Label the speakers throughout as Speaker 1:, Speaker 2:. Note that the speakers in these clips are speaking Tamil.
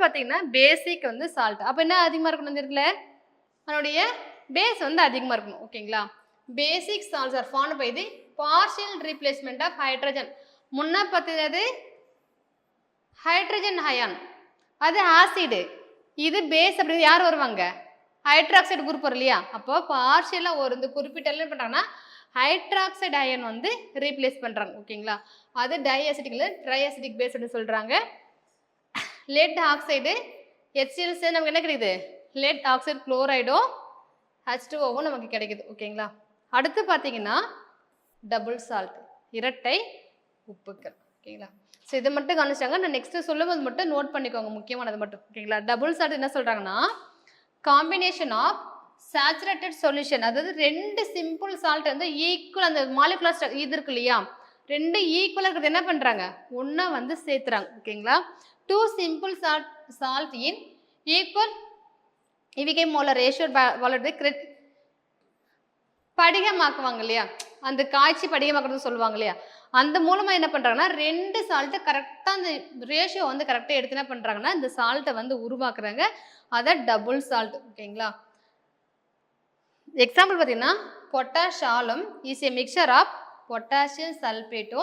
Speaker 1: பார்த்தீங்கன்னா பேசிக் வந்து சால்ட். அப்போ என்ன அதிகமாக இருக்கணும் இந்த இடத்துல? அதனுடைய பேஸ் வந்து அதிகமாக இருக்கணும். ஓகேங்களா? Basic salts are formed by the partial replacement of hydrogen. முன்ன பார்த்தது ஹைட்ரஜன் அயான், அது ஆசிடு. இது பேஸ் அப்படி யார் வருவாங்க? ஹைட்ராக்சைடு குரூப் வரும் இல்லையா? அப்போ பார்ஷியலாக ஒரு இந்த குறிப்பிட்ட என்ன பண்ணுறாங்கன்னா ஹைட்ராக்சைடு அயன் வந்து ரீப்ளேஸ் பண்ணுறாங்க. ஓகேங்களா? அது டைஅசிட்டிக்ல ட்ரைஅசிட்டிக் பேஸ் அப்படின்னு சொல்கிறாங்க. லெட் ஆக்சைடு HCl நமக்கு என்ன கிடைக்குது? லெட் ஆக்சைடு குளோரைடோ H2O நமக்கு கிடைக்குது. ஓகேங்களா? அடுத்து பார்த்தீங்கன்னா டபுள் சால்ட், இரட்டை உப்புக்கள். ஓகேங்களா? ஸோ இதை மட்டும் கவனிச்சாங்க. நான் நெக்ஸ்ட்டு சொல்லும்போது மட்டும் நோட் பண்ணிக்கோங்க, முக்கியமானது மட்டும். ஓகேங்களா? டபுள் சால்ட் என்ன சொல்கிறாங்கன்னா காம்பினேஷன் ஆஃப் சேச்சுரேட்டட் சொல்யூஷன், அதாவது ரெண்டு சிம்பிள் சால்ட் வந்து ஈக்குவல், அந்த மாலிகுலர் இது இருக்கு இல்லையா, ரெண்டு ஈக்குவலாக இருக்கிறது என்ன பண்ணுறாங்க? ஒன்றா வந்து சேர்த்துறாங்க. ஓகேங்களா? Two simple salt in equal இவிகை மோலர் ரேஷியோ வளருது படிகமாக்குவாங்க இல்லையா, அந்த காய்ச்சி படிகமாக்குறது சொல்லுவாங்க இல்லையா, அந்த மூலமாக என்ன பண்ணுறாங்கன்னா ரெண்டு சால்ட்டை கரெக்டாக அந்த ரேஷியோ வந்து கரெக்டாக எடுத்து என்ன பண்ணுறாங்கன்னா இந்த சால்ட்டை வந்து உருவாக்குறாங்க. அதை டபுள் சால்ட். ஓகேங்களா? எக்ஸாம்பிள் பார்த்தீங்கன்னா potash alum is a mixture of potassium சல்பேட்டோ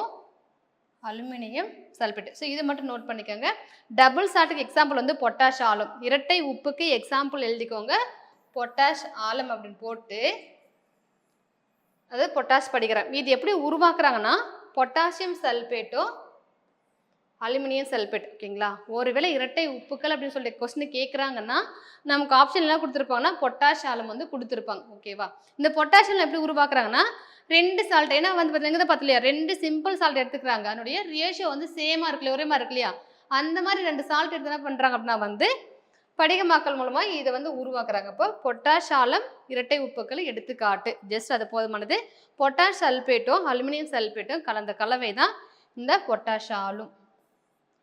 Speaker 1: அலுமினியம் சல்பேட். ஸோ இது மட்டும் நோட் பண்ணிக்கோங்க. டபுள் சால்ட்டுக்கு எக்ஸாம்பிள் வந்து பொட்டாஷ் ஆலம், இரட்டை உப்புக்கு எக்ஸாம்பிள் எழுதிக்கோங்க பொட்டாஷ் ஆலம் அப்படின்னு போட்டு, அது பொட்டாஷ் படிக்கிறேன். இது எப்படி உருவாக்குறாங்கன்னா பொட்டாசியம் சல்பேட்டோ அலுமினியம் சல்பேட். ஓகேங்களா? ஒருவேளை இரட்டை உப்புக்கள் அப்படின்னு சொல்லிட்டு கொஸ்டின் கேட்குறாங்கன்னா நமக்கு ஆப்ஷன் என்ன கொடுத்துருப்பாங்கன்னா பொட்டாஷ் ஆலம் வந்து கொடுத்துருப்பாங்க. ஓகேவா? இந்த பொட்டாசியம் எப்படி உருவாக்குறாங்கன்னா ரெண்டு சால்ட், ஏன்னா வந்து பார்த்தீங்கன்னா பார்த்து இல்லையா, ரெண்டு சிம்பிள் சால்ட் எடுத்துக்கிறாங்க, அதனுடைய ரேஷியோ வந்து சேமாக இருக்கு இல்லையா, ஒரே மாதிரி இருக்கு இல்லையா, அந்த மாதிரி ரெண்டு சால்ட் எடுத்து என்ன பண்ணுறாங்க அப்படின்னா வந்து படிகமாக்கல் மூலமாக இதை வந்து உருவாக்குறாங்க. அப்போ பொட்டாஷ் ஆலம் இரட்டை உப்புக்கள் எடுத்துக்காட்டு, ஜஸ்ட் அது போதுமானது. பொட்டாஷ் சல்பேட்டும் அலுமினியம் சல்பேட்டும் கலந்த கலவை தான் இந்த பொட்டாஷ் ஆலம்.